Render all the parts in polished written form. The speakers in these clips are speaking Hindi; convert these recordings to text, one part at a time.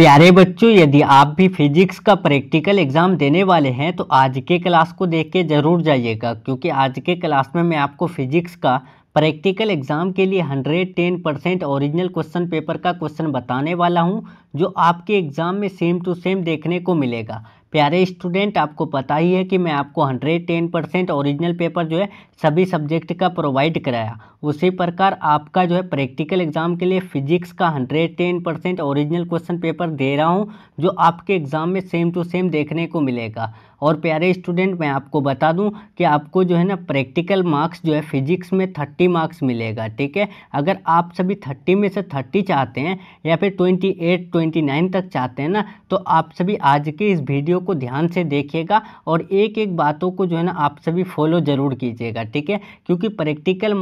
प्यारे बच्चों, यदि आप भी फिजिक्स का प्रैक्टिकल एग्जाम देने वाले हैं तो आज के क्लास को देख के ज़रूर जाइएगा, क्योंकि आज के क्लास में मैं आपको फिजिक्स का प्रैक्टिकल एग्जाम के लिए 110% ओरिजिनल क्वेश्चन पेपर का क्वेश्चन बताने वाला हूं, जो आपके एग्जाम में सेम टू सेम देखने को मिलेगा। प्यारे स्टूडेंट, आपको पता ही है कि मैं आपको 110% ओरिजिनल पेपर जो है सभी सब्जेक्ट का प्रोवाइड कराया। उसी प्रकार आपका जो है प्रैक्टिकल एग्जाम के लिए फिजिक्स का 110% ओरिजिनल क्वेश्चन पेपर दे रहा हूं, जो आपके एग्जाम में सेम टू सेम देखने को मिलेगा। और प्यारे स्टूडेंट, मैं आपको बता दूं कि आपको जो है ना प्रैक्टिकल मार्क्स जो है फिजिक्स में 30 मार्क्स मिलेगा। ठीक है, अगर आप सभी 30 में से 30 चाहते हैं या फिर 28 29 तक चाहते हैं ना, तो आप सभी आज के इस वीडियो को ध्यान से देखिएगा और एक एक बातों को जो है ना आप सभी फॉलो ज़रूर कीजिएगा। ठीक है, क्योंकि प्रैक्टिकल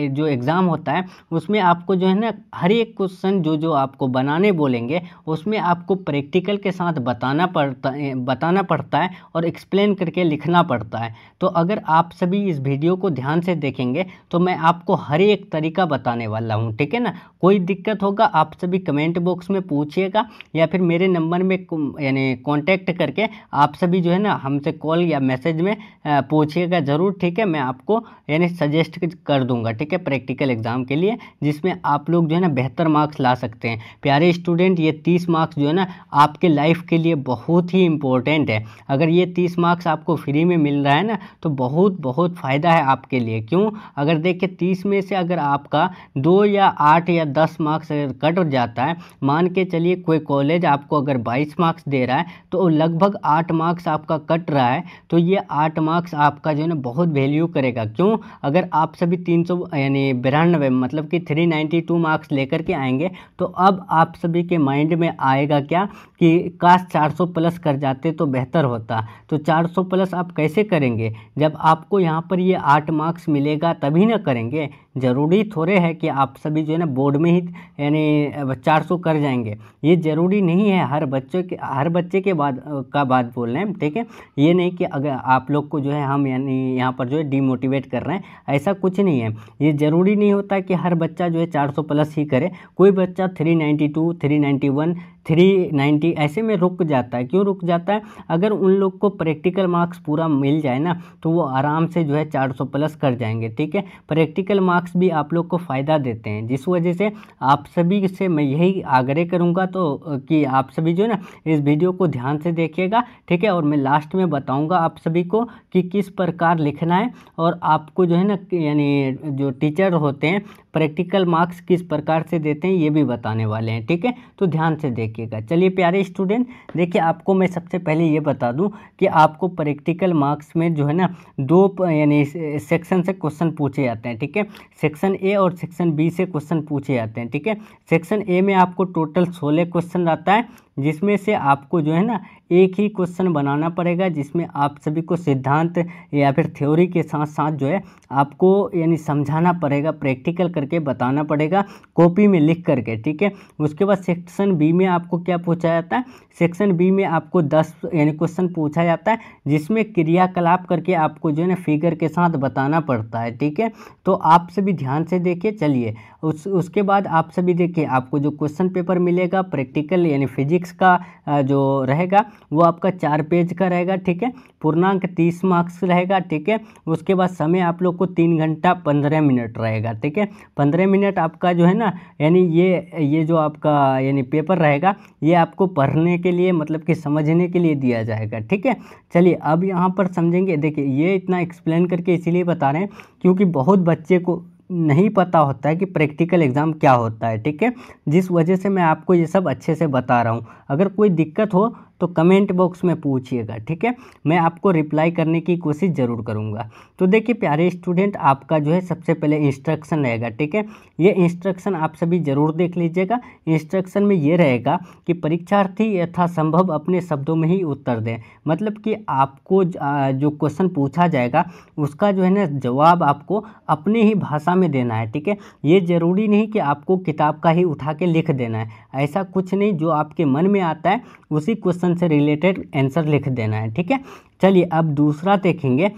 जो एग्ज़ाम होता है उसमें आपको जो है ना हर एक क्वेश्चन जो आपको बनाने बोलेंगे उसमें आपको प्रैक्टिकल के साथ बताना पड़ता है और एक्सप्लेन करके लिखना पड़ता है। तो अगर आप सभी इस वीडियो को ध्यान से देखेंगे तो मैं आपको हर एक तरीका बताने वाला हूँ। ठीक है ना, कोई दिक्कत होगा आप सभी कमेंट बॉक्स में पूछिएगा या फिर मेरे नंबर में यानी कांटेक्ट करके आप सभी जो है ना हमसे कॉल या मैसेज में पूछिएगा ज़रूर। ठीक है, मैं आपको यानी सजेस्ट कर दूंगा। ठीक है, प्रैक्टिकल एग्जाम के लिए जिसमें आप लोग जो है ना बेहतर मार्क्स ला सकते हैं। प्यारे स्टूडेंट, ये 30 मार्क्स जो है ना आपके लाइफ के लिए बहुत ही इम्पोर्टेंट है। अगर ये 30 मार्क्स आपको फ्री में मिल रहा है ना तो बहुत बहुत फ़ायदा है आपके लिए। क्यों? अगर देखिए 30 में से अगर आपका 2 या 8 या 10 मार्क्स अगर कट जाता है, मान के चलिए कोई कॉलेज आपको अगर 22 मार्क्स दे रहा है तो लगभग 8 मार्क्स आपका कट रहा है, तो ये 8 मार्क्स आपका जो है ना बहुत वैल्यू करेगा। क्यों? अगर आप सभी 300 यानी 92 मतलब कि 392 मार्क्स लेकर के आएंगे तो अब आप सभी के माइंड में आएगा क्या कि काश 400 प्लस कर जाते तो बेहतर होता। तो 400 प्लस आप कैसे करेंगे जब आपको यहाँ पर ये 8 मार्क्स मिलेगा तभी ना करेंगे। ज़रूरी थोड़े है कि आप सभी जो है ना बोर्ड में ही यानी 400 कर जाएंगे, ये ज़रूरी नहीं है। हर बच्चे के बात बोल रहे हैं। ठीक है, ये नहीं कि अगर आप लोग को जो है हम यानी यहाँ पर जो है डीमोटिवेट कर रहे हैं, ऐसा कुछ नहीं है। ये ज़रूरी नहीं होता कि हर बच्चा जो है 400 प्लस ही करे। कोई बच्चा 392 391 390 ऐसे में रुक जाता है। क्यों रुक जाता है? अगर उन लोग को प्रैक्टिकल मार्क्स पूरा मिल जाए ना तो वो आराम से जो है 400 प्लस कर जाएंगे। ठीक है, प्रैक्टिकल मार्क्स भी आप लोग को फ़ायदा देते हैं, जिस वजह से आप सभी से मैं यही आग्रह करूँगा तो कि आप सभी जो है ना इस वीडियो को ध्यान से देखिएगा। ठीक है, और मैं लास्ट में बताऊँगा आप सभी को कि किस प्रकार लिखना है और आपको जो है ना यानी जो टीचर होते हैं प्रैक्टिकल मार्क्स किस प्रकार से देते हैं ये भी बताने वाले हैं। ठीक है, तो ध्यान से देखिएगा। चलिए प्यारे स्टूडेंट, देखिए आपको मैं सबसे पहले ये बता दूं कि आपको प्रैक्टिकल मार्क्स में जो है ना 2 यानी सेक्शन से क्वेश्चन पूछे जाते हैं। ठीक है, सेक्शन ए और सेक्शन बी से क्वेश्चन पूछे जाते हैं। ठीक है, सेक्शन ए में आपको टोटल 16 क्वेश्चन आता है, जिसमें से आपको जो है ना एक ही क्वेश्चन बनाना पड़ेगा, जिसमें आप सभी को सिद्धांत या फिर थ्योरी के साथ साथ जो है आपको यानी समझाना पड़ेगा, प्रैक्टिकल करके बताना पड़ेगा कॉपी में लिख करके। ठीक है, उसके बाद सेक्शन बी में आपको क्या पूछा जाता है? सेक्शन बी में आपको 10 यानी क्वेश्चन पूछा जाता है, जिसमें क्रियाकलाप करके आपको जो है ना फिगर के साथ बताना पड़ता है। ठीक है, तो आप सभी ध्यान से देखिए। चलिए उसके बाद आप सभी देखिए आपको जो क्वेश्चन पेपर मिलेगा प्रैक्टिकल यानी फिजिक्स का जो रहेगा वो आपका 4 पेज का रहेगा। ठीक है, पूर्णांक 30 मार्क्स रहेगा। ठीक है, उसके बाद समय आप लोग को 3 घंटा 15 मिनट रहेगा। ठीक है, 15 मिनट आपका जो है ना यानी ये जो आपका यानी पेपर रहेगा ये आपको पढ़ने के लिए मतलब कि समझने के लिए दिया जाएगा। ठीक है, चलिए अब यहाँ पर समझेंगे। देखिए ये इतना एक्सप्लेन करके इसीलिए बता रहे हैं क्योंकि बहुत बच्चे को नहीं पता होता है कि प्रैक्टिकल एग्ज़ाम क्या होता है। ठीक है, जिस वजह से मैं आपको ये सब अच्छे से बता रहा हूँ। अगर कोई दिक्कत हो तो कमेंट बॉक्स में पूछिएगा। ठीक है, मैं आपको रिप्लाई करने की कोशिश ज़रूर करूँगा। तो देखिए प्यारे स्टूडेंट, आपका जो है सबसे पहले इंस्ट्रक्शन रहेगा। ठीक है, ये इंस्ट्रक्शन आप सभी ज़रूर देख लीजिएगा। इंस्ट्रक्शन में ये रहेगा कि परीक्षार्थी यथासंभव अपने शब्दों में ही उत्तर दें। मतलब कि आपको जो क्वेश्चन पूछा जाएगा उसका जो है ना जवाब आपको अपनी ही भाषा में देना है। ठीक है, ये ज़रूरी नहीं कि आपको किताब का ही उठा के लिख देना है, ऐसा कुछ नहीं। जो आपके मन में आता है उसी क्वेश्चन से रिलेटेड आंसर लिख देना है। ठीक है, चलिए अब दूसरा देखेंगे।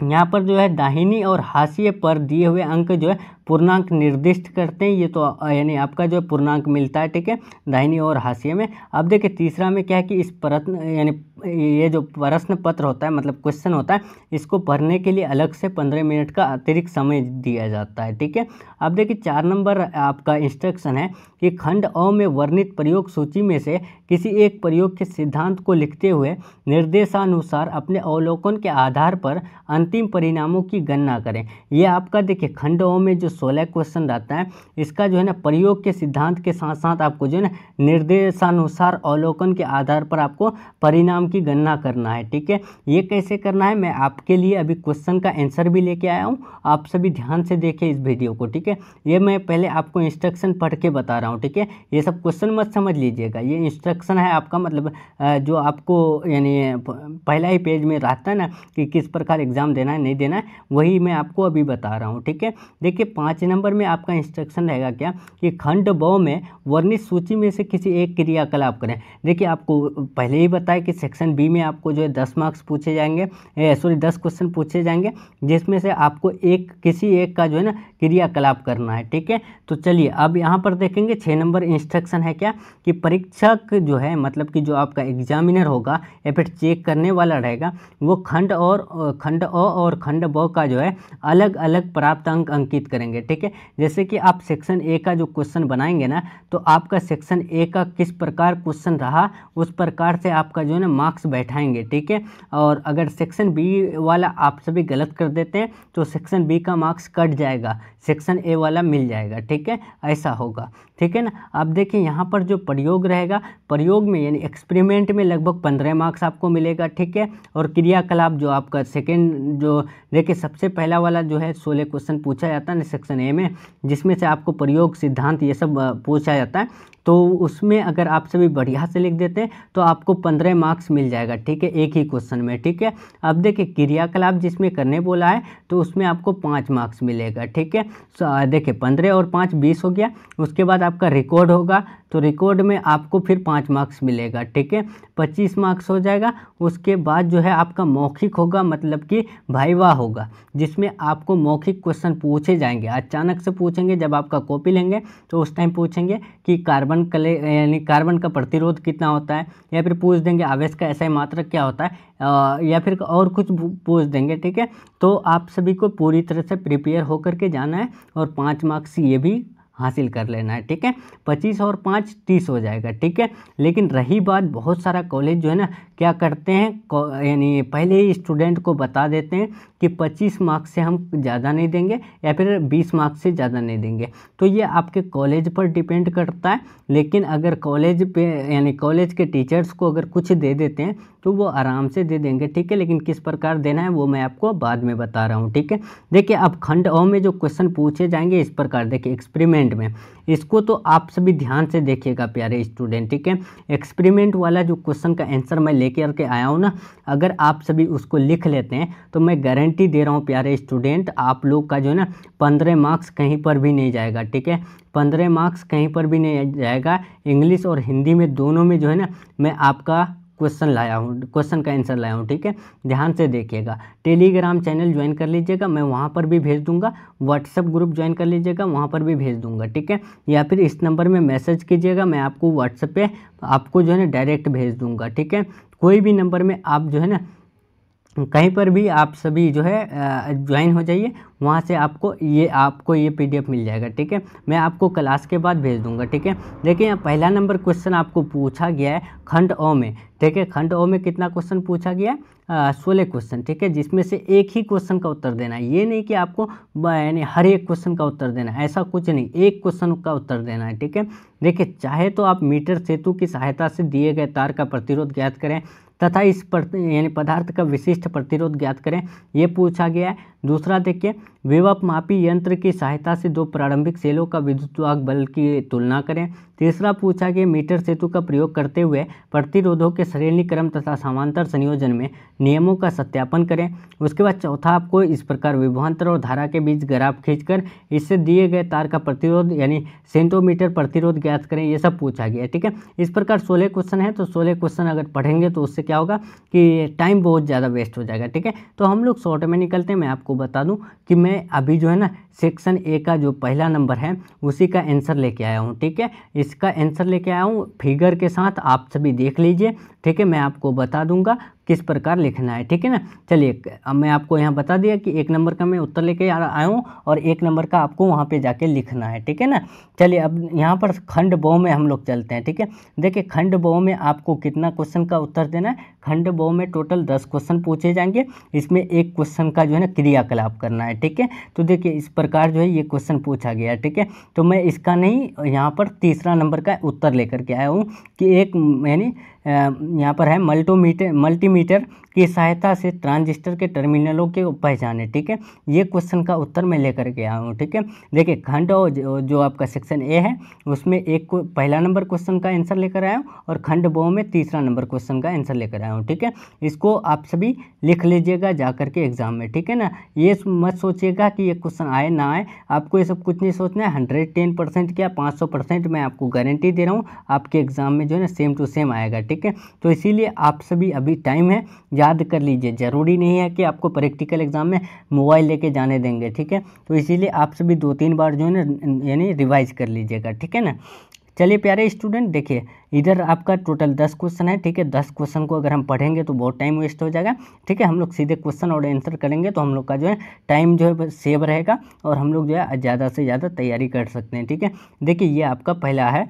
यहाँ पर जो है दाहिनी और हाशिए पर दिए हुए अंक जो है पूर्णांक निर्दिष्ट करते हैं, ये तो यानी आपका जो है पूर्णांक मिलता है, ठीक है, दाहिनी ओर हाशिए में। अब देखिए तीसरा में क्या है कि इस प्रश्न यानी ये जो प्रश्न पत्र होता है मतलब क्वेश्चन होता है, इसको पढ़ने के लिए अलग से 15 मिनट का अतिरिक्त समय दिया जाता है, ठीक है। अब देखिए 4 नंबर आपका इंस्ट्रक्शन है कि खंड अ में वर्णित प्रयोग सूची में से किसी एक प्रयोग के सिद्धांत को लिखते हुए निर्देशानुसार अपने अवलोकन के आधार पर अंतिम परिणामों की गणना करें। ये आपका देखिए खंड अ में जो 16 क्वेश्चन रहता है, इसका जो है ना प्रयोग के सिद्धांत के साथ साथ आपको जो है ना निर्देशानुसार अवलोकन के आधार पर आपको परिणाम की गणना करना है, ठीक है। ये कैसे करना है मैं आपके लिए अभी क्वेश्चन का आंसर भी लेके आया हूँ, आप सभी ध्यान से देखें इस वीडियो को, ठीक है। ये मैं पहले आपको इंस्ट्रक्शन पढ़ के बता रहा हूँ, ठीक है। ये सब क्वेश्चन मत समझ लीजिएगा, ये इंस्ट्रक्शन है आपका, मतलब जो आपको यानी पहला ही पेज में रहता है ना कि किस प्रकार एग्जाम देना है नहीं देना है, वही मैं आपको अभी बता रहा हूँ, ठीक है। देखिए 5 नंबर में आपका इंस्ट्रक्शन रहेगा क्या कि खंड ब में वर्णित सूची में से किसी एक क्रियाकलाप करें। देखिए आपको पहले ही बताया कि सेक्शन बी में आपको जो है 10 मार्क्स पूछे जाएंगे, 10 क्वेश्चन पूछे जाएंगे, जिसमें से आपको किसी एक का जो है ना क्रियाकलाप करना है, ठीक है। तो चलिए अब यहाँ पर देखेंगे 6 नंबर इंस्ट्रक्शन है क्या कि परीक्षक जो है मतलब कि जो आपका एग्जामिनर होगा या फिर चेक करने वाला रहेगा, वो खंड अ और खंड ब का जो है अलग अलग प्राप्त अंक अंकित करेंगे, ठीक है। जैसे कि आप सेक्शन ए का जो क्वेश्चन बनाएंगे ना, तो आपका सेक्शन ए का किस प्रकार क्वेश्चन रहा उस प्रकार से आपका जो है ना मार्क्स बैठाएंगे, ठीक है। और अगर सेक्शन बी वाला आप सभी गलत कर देते हैं तो सेक्शन बी का मार्क्स कट जाएगा, सेक्शन ए वाला मिल जाएगा, ठीक है, ऐसा होगा, ठीक है ना। अब देखिए यहाँ पर जो प्रयोग रहेगा, प्रयोग में यानी एक्सपेरिमेंट में लगभग 15 मार्क्स आपको मिलेगा, ठीक है। और क्रियाकलाप जो आपका सेकेंड जो देखिए सबसे पहला वाला जो है 16 क्वेश्चन पूछा जाता है ना सेक्शन ए में, जिसमें से आपको प्रयोग सिद्धांत ये सब पूछा जाता है, तो उसमें अगर आप सभी बढ़िया से लिख देते हैं तो आपको 15 मार्क्स मिल जाएगा, ठीक है, एक ही क्वेश्चन में, ठीक है। अब देखिए क्रियाकलाप जिसमें करने बोला है तो उसमें आपको 5 मार्क्स मिलेगा, ठीक है। देखिए 15 और 5 20 हो गया। उसके बाद आपका रिकॉर्ड होगा तो रिकॉर्ड में आपको फिर 5 मार्क्स मिलेगा, ठीक है, 25 मार्क्स हो जाएगा। उसके बाद जो है आपका मौखिक होगा, मतलब कि वाइवा होगा, जिसमें आपको मौखिक क्वेश्चन पूछे जाएंगे, अचानक से पूछेंगे, जब आपका कॉपी लेंगे तो उस टाइम पूछेंगे कि यानी कार्बन का प्रतिरोध कितना होता है, या फिर पूछ देंगे आवेश का SI मात्रक क्या होता है, या फिर और कुछ पूछ देंगे, ठीक है। तो आप सभी को पूरी तरह से प्रिपेयर होकर के जाना है और 5 मार्क्स ये भी हासिल कर लेना है, ठीक है। 25 और 5 30 हो जाएगा, ठीक है। लेकिन रही बात, बहुत सारा कॉलेज जो है ना क्या करते हैं, यानी पहले ही स्टूडेंट को बता देते हैं कि 25 मार्क्स से हम ज़्यादा नहीं देंगे या फिर 20 मार्क्स से ज़्यादा नहीं देंगे। तो ये आपके कॉलेज पर डिपेंड करता है, लेकिन अगर कॉलेज पे यानी कॉलेज के टीचर्स को अगर कुछ दे देते हैं तो वो आराम से दे देंगे, ठीक है। लेकिन किस प्रकार देना है वो मैं आपको बाद में बता रहा हूँ, ठीक है। देखिए अब खंड अ में जो क्वेश्चन पूछे जाएंगे इस प्रकार, देखिए एक्सपेरिमेंट में, इसको तो आप सभी ध्यान से देखिएगा प्यारे स्टूडेंट, ठीक है। एक्सपेरिमेंट वाला जो क्वेश्चन का आंसर मैं लेके करके आया हूँ ना, अगर आप सभी उसको लिख लेते हैं तो मैं गारंटी दे रहा हूँ प्यारे स्टूडेंट, आप लोग का जो है ना 15 मार्क्स कहीं पर भी नहीं जाएगा, ठीक है। 15 मार्क्स कहीं पर भी नहीं जाएगा। इंग्लिश और हिंदी में दोनों में जो है ना मैं आपका क्वेश्चन लाया हूँ, क्वेश्चन का आंसर लाया हूँ, ठीक है। ध्यान से देखिएगा। टेलीग्राम चैनल ज्वाइन कर लीजिएगा, मैं वहाँ पर भी भेज दूंगा। व्हाट्सएप ग्रुप ज्वाइन कर लीजिएगा, वहाँ पर भी भेज दूंगा, ठीक है। या फिर इस नंबर में मैसेज कीजिएगा, मैं आपको व्हाट्सएप पे आपको जो है ना डायरेक्ट भेज दूंगा, ठीक है। कोई भी नंबर में आप जो है ना कहीं पर भी आप सभी जो है ज्वाइन हो जाइए, वहाँ से आपको ये PDF मिल जाएगा, ठीक है। मैं आपको क्लास के बाद भेज दूंगा, ठीक है। देखिए यहाँ पहला नंबर क्वेश्चन आपको पूछा गया है खंड अ में, ठीक है। खंड अ में कितना क्वेश्चन पूछा गया है? 16 क्वेश्चन, ठीक है, जिसमें से एक ही क्वेश्चन का उत्तर देना है। ये नहीं कि आपको यानी हर एक क्वेश्चन का उत्तर देना है, ऐसा कुछ नहीं, एक क्वेश्चन का उत्तर देना है, ठीक है। देखिए चाहे तो आप मीटर सेतु की सहायता से दिए गए तार का प्रतिरोध ज्ञात करें तथा इस यानी पदार्थ का विशिष्ट प्रतिरोध ज्ञात करें, ये पूछा गया है। दूसरा देखिए, विभव मापी यंत्र की सहायता से दो प्रारंभिक सेलों का विद्युतवाहक बल की तुलना करें। तीसरा पूछा गया, मीटर सेतु का प्रयोग करते हुए प्रतिरोधों के श्रेणी क्रम तथा समांतर संयोजन में नियमों का सत्यापन करें। उसके बाद चौथा आपको इस प्रकार विभवांतर और धारा के बीच ग्राफ खींचकर इससे दिए गए तार का प्रतिरोध यानी सेंटीमीटर प्रतिरोध ज्ञात करें, ये सब पूछा गया है, ठीक है। इस प्रकार 16 क्वेश्चन है, तो 16 क्वेश्चन अगर पढ़ेंगे तो उससे क्या होगा कि टाइम बहुत ज़्यादा वेस्ट हो जाएगा, ठीक है। तो हम लोग शॉर्ट में निकलते हैं, मैं आपको बता दूं कि मैं अभी जो है ना सेक्शन ए का जो पहला नंबर है उसी का आंसर लेके आया हूँ। ठीक है, इसका आंसर लेके आया हूँ फिगर के साथ, आप सभी देख लीजिए। ठीक है, मैं आपको बता दूंगा किस प्रकार लिखना है। ठीक है ना, चलिए अब मैं आपको यहाँ बता दिया कि 1 नंबर का मैं उत्तर लेके आया हूँ और 1 नंबर का आपको वहाँ पे जाके लिखना है। ठीक है ना, चलिए अब यहाँ पर खंड बहु में हम लोग चलते हैं। ठीक है, देखिए खंड बहु में आपको कितना क्वेश्चन का उत्तर देना है। खंड बहु में टोटल 10 क्वेश्चन पूछे जाएंगे, इसमें 1 क्वेश्चन का जो है ना क्रियाकलाप करना है। ठीक है, तो देखिए इस प्रकार जो है ये क्वेश्चन पूछा गया है। ठीक है, तो मैं इसका नहीं यहाँ पर तीसरा नंबर का उत्तर लेकर के आया हूँ कि एक यानी यहाँ पर है मल्टीमीटर की सहायता से ट्रांजिस्टर के टर्मिनलों के पहचाने। ठीक है, ये क्वेश्चन का उत्तर मैं लेकर के आया हूँ। ठीक है, देखिए खंड और जो आपका सेक्शन ए है उसमें पहला नंबर क्वेश्चन का आंसर लेकर आया हूँ और खंड बहु में तीसरा नंबर क्वेश्चन का आंसर लेकर आया हूँ। ठीक है, इसको आप सभी लिख लीजिएगा जा करके एग्जाम में। ठीक है ना, ये मत सोचिएगा कि ये क्वेश्चन आए ना आए, आपको ये सब कुछ नहीं सोचना है। 110% क्या 500% मैं आपको गारंटी दे रहा हूँ आपके एग्जाम में जो है ना सेम टू सेम आएगा। ठीक है, तो इसीलिए आप सभी अभी टाइम है, याद कर लीजिए। ज़रूरी नहीं है कि आपको प्रैक्टिकल एग्जाम में मोबाइल लेके जाने देंगे। ठीक है, तो इसीलिए आप सभी 2-3 बार जो है ना यानी रिवाइज कर लीजिएगा। ठीक है ना, चलिए प्यारे स्टूडेंट, देखिए इधर आपका टोटल 10 क्वेश्चन है। ठीक है, 10 क्वेश्चन को अगर हम पढ़ेंगे तो बहुत टाइम वेस्ट हो जाएगा। ठीक है, हम लोग सीधे क्वेश्चन और आंसर करेंगे तो हम लोग का जो है टाइम जो है सेव रहेगा और हम लोग जो है ज़्यादा से ज़्यादा तैयारी कर सकते हैं। ठीक है, देखिए ये आपका पहला है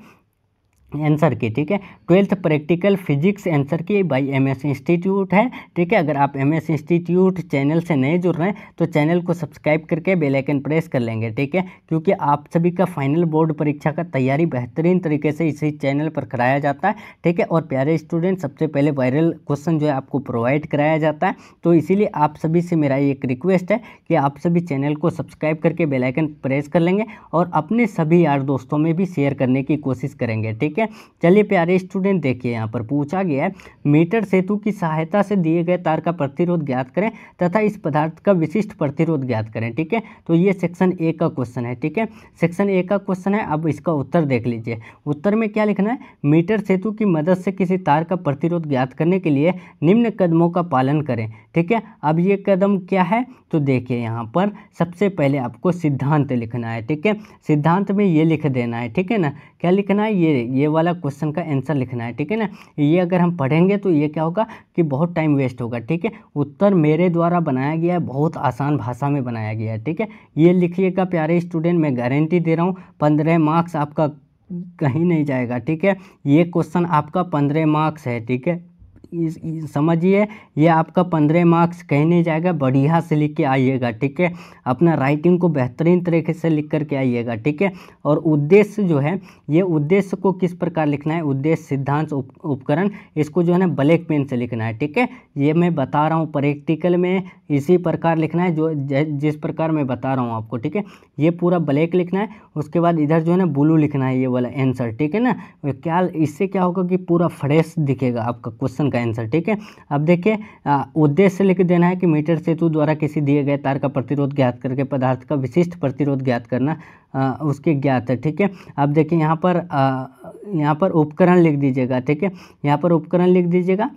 आंसर की। ठीक है, 12th प्रैक्टिकल फिजिक्स आंसर की बाई MS इंस्टीट्यूट है। ठीक है, अगर आप MS इंस्टीट्यूट चैनल से नए जुड़ रहे हैं तो चैनल को सब्सक्राइब करके बेल आइकन प्रेस कर लेंगे। ठीक है, क्योंकि आप सभी का फाइनल बोर्ड परीक्षा का तैयारी बेहतरीन तरीके से इसी चैनल पर कराया जाता है। ठीक है, और प्यारे स्टूडेंट सबसे पहले वायरल क्वेश्चन जो है आपको प्रोवाइड कराया जाता है। तो इसीलिए आप सभी से मेरा एक रिक्वेस्ट है कि आप सभी चैनल को सब्सक्राइब करके बेल आइकन प्रेस कर लेंगे और अपने सभी यार दोस्तों में भी शेयर करने की कोशिश करेंगे। ठीक है, चलिए प्यारे स्टूडेंट, देखिए यहाँ पर पूछा गया है मीटर सेतु की सहायता से दिए गए तार का प्रतिरोध ज्ञात करें तथा इस पदार्थ का विशिष्ट प्रतिरोध ज्ञात करें। ठीक है, तो ये सेक्शन ए का क्वेश्चन है। ठीक है, सेक्शन ए का क्वेश्चन है। अब इसका उत्तर देख लीजिए। उत्तर में क्या लिखना है, मीटर सेतु की मदद से किसी तार का प्रतिरोध ज्ञात करने के लिए निम्न कदमों का पालन करें। ठीक है, अब ये कदम क्या है, तो देखिए यहाँ पर सबसे पहले आपको सिद्धांत लिखना है। ठीक है, सिद्धांत में ये लिख देना है। ठीक है ना, क्या लिखना है, ये वाला क्वेश्चन का आंसर लिखना है। ठीक है ना, ये अगर हम पढ़ेंगे तो ये क्या होगा कि बहुत टाइम वेस्ट होगा। ठीक है, उत्तर मेरे द्वारा बनाया गया है, बहुत आसान भाषा में बनाया गया है। ठीक है, ये लिखिएगा प्यारे स्टूडेंट, मैं गारंटी दे रहा हूँ 15 मार्क्स आपका कहीं नहीं जाएगा। ठीक है, ये क्वेश्चन आपका 15 मार्क्स है। ठीक है, समझिए, ये आपका 15 मार्क्स कहीं नहीं जाएगा। बढ़िया से लिख के आइएगा। ठीक है, अपना राइटिंग को बेहतरीन तरीके से लिख करके आइएगा। ठीक है, और उद्देश्य जो है, ये उद्देश्य को किस प्रकार लिखना है, उद्देश्य सिद्धांत उपकरण, इसको जो है ना ब्लैक पेन से लिखना है। ठीक है, ये मैं बता रहा हूँ प्रैक्टिकल में इसी प्रकार लिखना है जो जिस प्रकार मैं बता रहा हूँ आपको। ठीक है, ये पूरा ब्लैक लिखना है, उसके बाद इधर जो है ना ब्लू लिखना है, ये वाला आंसर। ठीक है ना, क्या इससे क्या होगा कि पूरा फ्रेश दिखेगा आपका क्वेश्चन का आंसर। ठीक है, अब देखिए उद्देश्य लिख देना है कि मीटर सेतु द्वारा किसी दिए गए तार का प्रतिरोध ज्ञात करके पदार्थ का विशिष्ट प्रतिरोध ज्ञात करना उसके ज्ञात है। ठीक है, अब देखिए यहाँ पर उपकरण लिख दीजिएगा। ठीक है, यहाँ पर उपकरण लिख दीजिएगा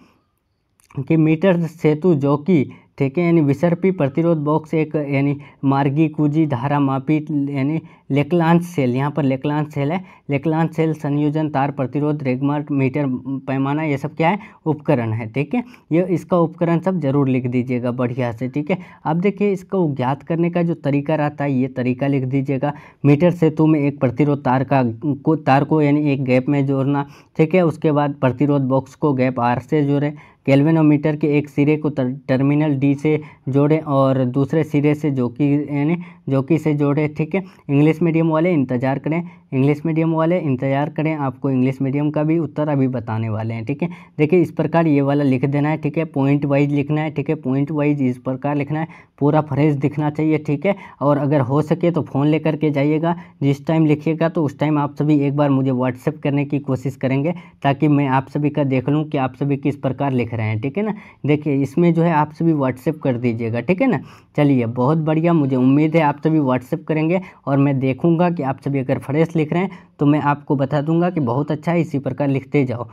कि मीटर सेतु जो कि ठीक है यानी विसर्पी प्रतिरोध बॉक्स एक यानी मार्गी कुजी धारा मापी यानी लेक्लांश सेल, यहाँ पर लेक्लांश सेल है, लेक्लांश सेल संयोजन तार प्रतिरोध रेगमार्क मीटर पैमाना, ये सब क्या है, उपकरण है। ठीक है, ये इसका उपकरण सब जरूर लिख दीजिएगा बढ़िया से। ठीक है, अब देखिए इसको ज्ञात करने का जो तरीका रहता है ये तरीका लिख दीजिएगा। मीटर सेतु में एक प्रतिरोध तार को यानी एक गैप में जोड़ना। ठीक है, उसके बाद प्रतिरोध बॉक्स को गैप R से जोड़े, कैल्वेनोमीटर के एक सिरे को टर्मिनल D से जोड़ें और दूसरे सिरे से जोकी से जोड़े। ठीक है, इंग्लिश मीडियम वाले इंतज़ार करें, इंग्लिश मीडियम वाले इंतज़ार करें, आपको इंग्लिश मीडियम का भी उत्तर अभी बताने वाले हैं। ठीक है, देखिए इस प्रकार ये वाला लिख देना है। ठीक है, पॉइंट वाइज लिखना है। ठीक है, पॉइंट वाइज इस प्रकार लिखना है, पूरा फ्रेश दिखना चाहिए। ठीक है, और अगर हो सके तो फ़ोन लेकर के जाइएगा, जिस टाइम लिखिएगा तो उस टाइम आप सभी एक बार मुझे व्हाट्सएप करने की कोशिश करेंगे ताकि मैं आप सभी का देख लूँ कि आप सभी किस प्रकार लिख रहे हैं। ठीक है ना, देखिए इसमें जो है आप सभी व्हाट्सएप कर दीजिएगा। ठीक है ना, चलिए बहुत बढ़िया, मुझे उम्मीद है आप सभी व्हाट्सएप करेंगे और मैं देखूंगा कि आप सभी अगर फ्रेश लिख रहे हैं तो मैं आपको बता दूंगा कि बहुत अच्छा है, इसी प्रकार लिखते जाओ।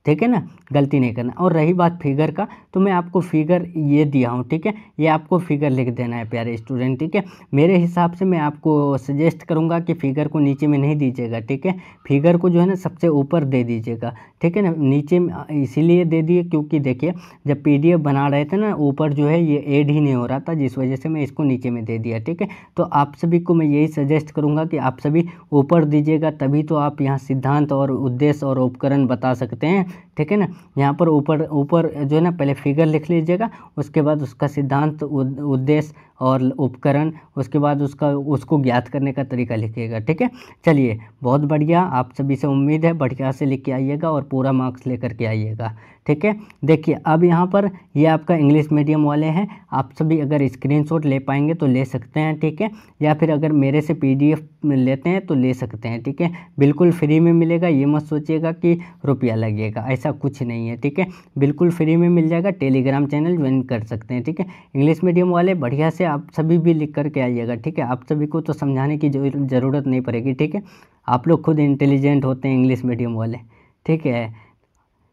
ठीक है ना, गलती नहीं करना। और रही बात फिगर का, तो मैं आपको फिगर ये दिया हूँ, ठीक है, ये आपको फिगर लिख देना है प्यारे स्टूडेंट, ठीक है। मेरे हिसाब से मैं आपको सजेस्ट करूँगा कि फिगर को नीचे में नहीं दीजिएगा, ठीक है, फिगर को जो है ना सबसे ऊपर दे दीजिएगा, ठीक है ना। नीचे में इसीलिए दे दिए क्योंकि देखिए जब PDF बना रहे थे ना, ऊपर जो है ये ऐड ही नहीं हो रहा था, जिस वजह से मैं इसको नीचे में दे दिया, ठीक है। तो आप सभी को मैं यही सजेस्ट करूँगा कि आप सभी ऊपर दीजिएगा, तभी तो आप यहाँ सिद्धांत और उद्देश्य और उपकरण बता सकते हैं, ठीक है ना। यहाँ पर ऊपर ऊपर जो है ना पहले फिगर लिख लीजिएगा, उसके बाद उसका सिद्धांत, उद्देश्य और उपकरण, उसके बाद उसको ज्ञात करने का तरीका लिखिएगा, ठीक है। चलिए बहुत बढ़िया, आप सभी से उम्मीद है बढ़िया से लिख के आइएगा और पूरा मार्क्स लेकर के आइएगा, ठीक है। देखिए अब यहाँ पर ये आपका इंग्लिश मीडियम वाले हैं, आप सभी अगर स्क्रीनशॉट ले पाएंगे तो ले सकते हैं, ठीक है, या फिर अगर मेरे से PDF लेते हैं तो ले सकते हैं, ठीक है। बिल्कुल फ्री में मिलेगा, ये मत सोचिएगा कि रुपया लगेगा, ऐसा कुछ नहीं है, ठीक है, बिल्कुल फ्री में मिल जाएगा। टेलीग्राम चैनल ज्वाइन कर सकते हैं, ठीक है। इंग्लिश मीडियम वाले बढ़िया से आप सभी भी लिख करके आइएगा, ठीक है। आप सभी को तो समझाने की ज़रूरत नहीं पड़ेगी, ठीक है, आप लोग खुद इंटेलिजेंट होते हैं इंग्लिश मीडियम वाले, ठीक है।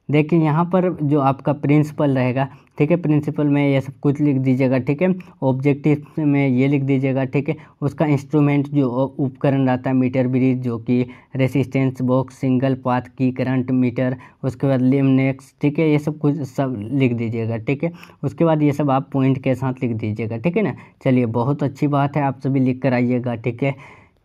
देखिए यहाँ पर जो आपका प्रिंसिपल रहेगा, ठीक है, प्रिंसिपल में ये सब कुछ लिख दीजिएगा, ठीक है। ऑब्जेक्टिव में ये लिख दीजिएगा, ठीक है। उसका इंस्ट्रूमेंट जो उपकरण रहता है, मीटर ब्रिज जो कि रेसिस्टेंस बॉक्स, सिंगल पाथ की करंट मीटर, उसके बाद लिमनेक्स, ठीक है, ये सब कुछ सब लिख दीजिएगा, ठीक है। उसके बाद ये सब आप पॉइंट के साथ लिख दीजिएगा, ठीक है ना। चलिए बहुत अच्छी बात है, आप सभी लिख कर आइएगा, ठीक है।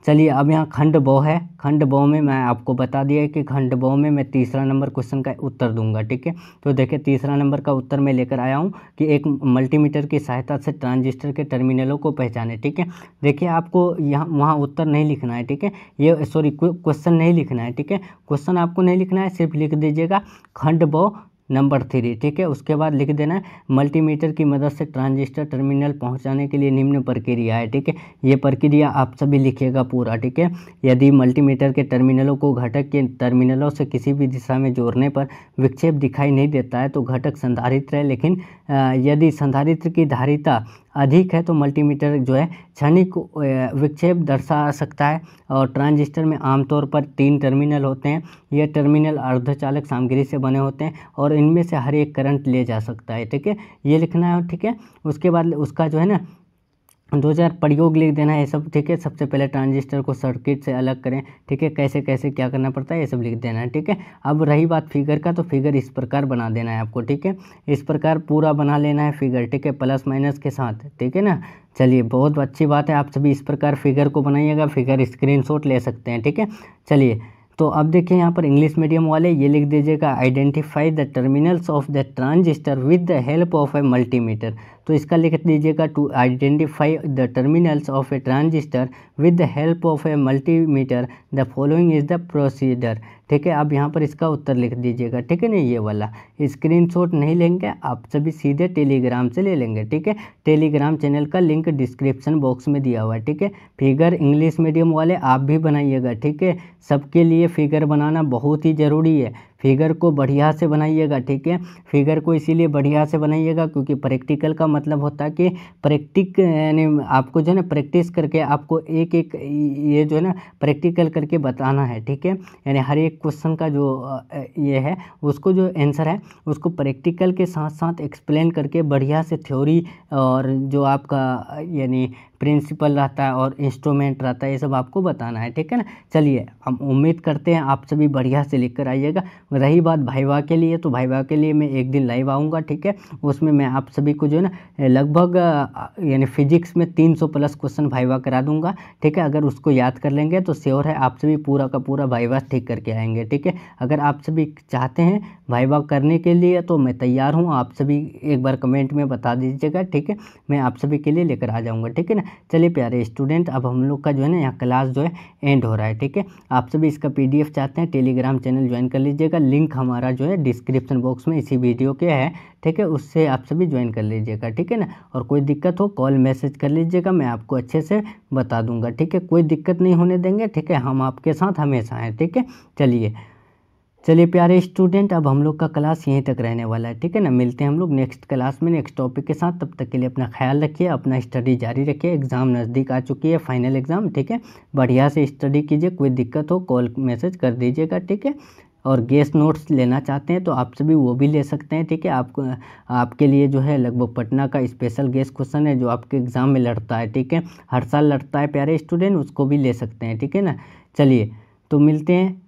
चलिए अब यहाँ खंड बौ है, खंड बौ में मैं आपको बता दिया है कि खंड बौ में मैं तीसरा नंबर क्वेश्चन का उत्तर दूंगा, ठीक है। तो देखिए तीसरा नंबर का उत्तर मैं लेकर आया हूँ कि एक मल्टीमीटर की सहायता से ट्रांजिस्टर के टर्मिनलों को पहचाने, ठीक है। देखिए आपको यहाँ वहाँ उत्तर नहीं लिखना है, ठीक है, ये सॉरी क्वेश्चन नहीं लिखना है, ठीक है, क्वेश्चन आपको नहीं लिखना है, सिर्फ लिख दीजिएगा खंड बौ नंबर 3, ठीक है। उसके बाद लिख देना है मल्टीमीटर की मदद से ट्रांजिस्टर टर्मिनल पहुंचाने के लिए निम्न प्रक्रिया है, ठीक है। ये प्रक्रिया आप सभी लिखिएगा पूरा, ठीक है। यदि मल्टीमीटर के टर्मिनलों को घटक के टर्मिनलों से किसी भी दिशा में जोड़ने पर विक्षेप दिखाई नहीं देता है तो घटक संधारित्र है, लेकिन यदि संधारित्र की धारिता अधिक है तो मल्टीमीटर जो है क्षणिक विक्षेप दर्शा सकता है। और ट्रांजिस्टर में आमतौर पर 3 टर्मिनल होते हैं, ये टर्मिनल अर्धचालक सामग्री से बने होते हैं और इनमें से हर एक करंट ले जा सकता है, ठीक है, ये लिखना है, ठीक है। उसके बाद उसका जो है ना 2000 प्रयोग लिख देना है, ये सब, ठीक है। सबसे पहले ट्रांजिस्टर को सर्किट से अलग करें, ठीक है, कैसे कैसे क्या करना पड़ता है ये सब लिख देना है, ठीक है। अब रही बात फिगर का, तो फिगर इस प्रकार बना देना है आपको, ठीक है, इस प्रकार पूरा बना लेना है फिगर, ठीक है, प्लस माइनस के साथ, ठीक है ना। चलिए बहुत अच्छी बात है, आप सभी इस प्रकार फिगर को बनाइएगा, फिगर स्क्रीनशॉट ले सकते हैं, ठीक है। चलिए तो अब देखिए यहाँ पर इंग्लिश मीडियम वाले ये लिख दीजिएगा identify the terminals of the transistor with the help of a multimeter. तो इसका लिख दीजिएगा to identify the terminals of a transistor with the help of a multimeter the following is the procedure, ठीक है। अब यहाँ पर इसका उत्तर लिख दीजिएगा, ठीक है ना। ये वाला स्क्रीनशॉट नहीं लेंगे आप सभी, सीधे टेलीग्राम से ले लेंगे, ठीक है। टेलीग्राम चैनल का लिंक डिस्क्रिप्शन बॉक्स में दिया हुआ है, ठीक है। फिगर इंग्लिश मीडियम वाले आप भी बनाइएगा, ठीक है, सबके लिए फिगर बनाना बहुत ही ज़रूरी है। फिगर को बढ़िया से बनाइएगा, ठीक है। फिगर को इसीलिए बढ़िया से बनाइएगा क्योंकि प्रैक्टिकल का मतलब होता है कि यानी आपको जो है ना प्रैक्टिस करके आपको एक एक ये जो है ना प्रैक्टिकल करके बताना है, ठीक है। यानी हर एक क्वेश्चन का जो ये है उसको जो आंसर है उसको प्रैक्टिकल के साथ साथ एक्सप्लेन करके बढ़िया से थ्योरी और जो आपका यानी प्रिंसिपल रहता है और इंस्ट्रूमेंट रहता है ये सब आपको बताना है, ठीक है ना। चलिए हम उम्मीद करते हैं आप सभी बढ़िया से लिख कर आइएगा। रही बात भाईवा के लिए, तो भाईवा के लिए मैं एक दिन लाइव आऊँगा, ठीक है। उसमें मैं आप सभी को जो है ना लगभग यानी फिजिक्स में 300 प्लस क्वेश्चन भाईवा करा दूंगा, ठीक है। अगर उसको याद कर लेंगे तो श्योर है आप सभी पूरा का पूरा भाईवा ठीक करके आएंगे, ठीक है। अगर आप सभी चाहते हैं भाईवा करने के लिए तो मैं तैयार हूँ, आप सभी एक बार कमेंट में बता दीजिएगा, ठीक है, मैं आप सभी के लिए लेकर आ जाऊँगा, ठीक है ना। चलिए प्यारे स्टूडेंट, अब हम लोग का जो है ना यहाँ क्लास जो है एंड हो रहा है, ठीक है। आप सभी इसका PDF चाहते हैं टेलीग्राम चैनल ज्वाइन कर लीजिएगा, लिंक हमारा जो है डिस्क्रिप्शन बॉक्स में इसी वीडियो के है, ठीक है, उससे आप सभी ज्वाइन कर लीजिएगा, ठीक है ना। और कोई दिक्कत हो कॉल मैसेज कर लीजिएगा, मैं आपको अच्छे से बता दूंगा, ठीक है, कोई दिक्कत नहीं होने देंगे, ठीक है, हम आपके साथ हमेशा हैं, ठीक है। चलिए प्यारे स्टूडेंट, अब हम लोग का क्लास यहीं तक रहने वाला है, ठीक है ना। मिलते हैं हम लोग नेक्स्ट क्लास में नेक्स्ट टॉपिक के साथ, तब तक के लिए अपना ख्याल रखिए, अपना स्टडी जारी रखिए। एग्ज़ाम नज़दीक आ चुकी है, फाइनल एग्ज़ाम, ठीक है, बढ़िया से स्टडी कीजिए, कोई दिक्कत हो कॉल मैसेज कर दीजिएगा, ठीक है। और गेस नोट्स लेना चाहते हैं तो आप सभी वो भी ले सकते हैं, ठीक है। आपको आपके लिए जो है लगभग पटना का स्पेशल गेस क्वेश्चन है जो आपके एग्ज़ाम में लड़ता है, ठीक है, हर साल लड़ता है प्यारे स्टूडेंट, उसको भी ले सकते हैं, ठीक है ना। चलिए तो मिलते हैं